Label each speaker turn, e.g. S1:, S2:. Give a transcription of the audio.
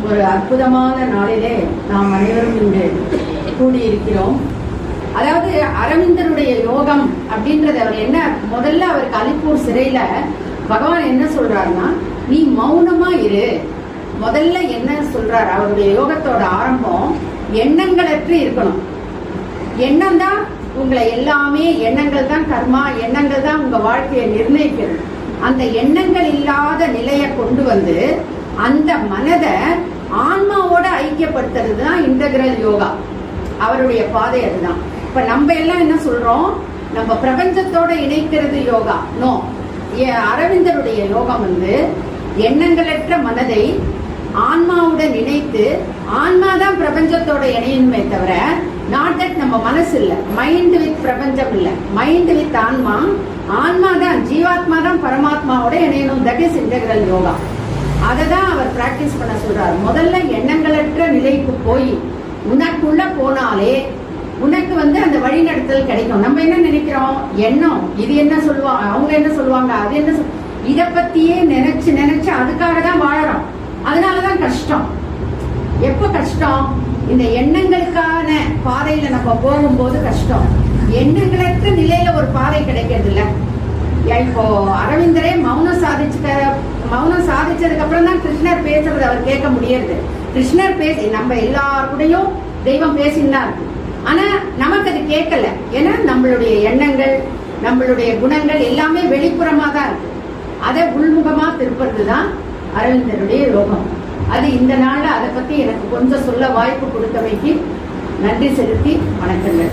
S1: ஒரு அற்புதமான நாளிலே நாம் அனைவரும் இன்று கூடியிருக்கிறோம். அதாவது அரவிந்தருடைய யோகம் அப்படின்றது அவர் என்ன, முதல்ல அவருக்கு அலிப்பூர் சிறையில பகவான் என்ன சொல்றாருன்னா, நீ மௌனமா இரு. முதல்ல என்ன சொல்றாரு, அவருடைய யோகத்தோட ஆரம்பம் எண்ணங்களற்று இருக்கணும். எண்ணம் தான் உங்களை எல்லாமே, எண்ணங்கள் தான் கர்மா, எண்ணங்கள் தான் உங்க வாழ்க்கையை நிர்ணயிக்கிறது. அந்த எண்ணங்கள் இல்லாத நிலையை கொண்டு வந்து அந்த மனதை ஆன்மாவோட ஐக்கியப்படுத்துறது தான் இன்டகிரல் யோகா. அவருடைய பாதை அதுதான். இப்ப நம்ம எல்லாம் என்ன சொல்றோம், நம்ம பிரபஞ்சத்தோட இணைக்கிறது யோகா. நோ, அரவிந்தருடைய யோகம் வந்து எண்ணங்களற்ற மனதை ஆன்மாவுடன் இணைத்து, ஆன்மா தான் பிரபஞ்சத்தோட இணையணுமே தவிர நாட் தட் நம்ம மனசு இல்ல, மைண்ட் வித் பிரபஞ்சம் இல்ல, மைண்ட் வித் ஆன்மா. ஆன்மா தான், ஜீவாத்மா தான் பரமாத்மாவோட இணையணும். That is integral yoga. அதை தான் அவர் பிராக்டிஸ் பண்ண சொல்றாரு. முதல்ல எண்ணங்களற்ற நிலைக்கு போய் உனக்குள்ள போனாலே உனக்கு வந்து அந்த வழிநடத்தல் கிடைக்கும். நம்ம என்ன நினைக்கிறோம், எண்ணம் இது என்ன சொல்லுவாங்க, அவங்க என்ன சொல்லுவாங்க, அது என்ன இதை பத்தியே நினைச்சு நினைச்சு அதுக்காக தான் வாழறோம். அதனாலதான் கஷ்டம். எப்ப கஷ்டம், இந்த எண்ணங்களுக்கான பாதையில நம்ம போகும்போது கஷ்டம். எண்ணங்களற்ற நிலையில ஒரு பாதை கிடைக்கிறது இல்ல. இப்போ அரவிந்தரே மௌனம் சாதிச்சதுக்கு அப்புறம் தான் கிருஷ்ணர் பேசுறது அவர் கேட்க முடியாது. கிருஷ்ணர் பேசி நம்ம எல்லாருக்கூடையும் தெய்வம் பேசினா இருக்கு. ஆனா நமக்கு அது கேட்கல. ஏன்னா நம்மளுடைய எண்ணங்கள், நம்மளுடைய குணங்கள் எல்லாமே வெளிப்புறமா தான் இருக்கு. அதை உள்முகமா திருப்பது தான் அரவிந்தருடைய யோகம். அது இந்த நாள்ல அதை பத்தி எனக்கு கொஞ்சம் சொல்ல வாய்ப்பு கொடுத்தமைக்கு நன்றி செலுத்தி வணக்கங்கள்.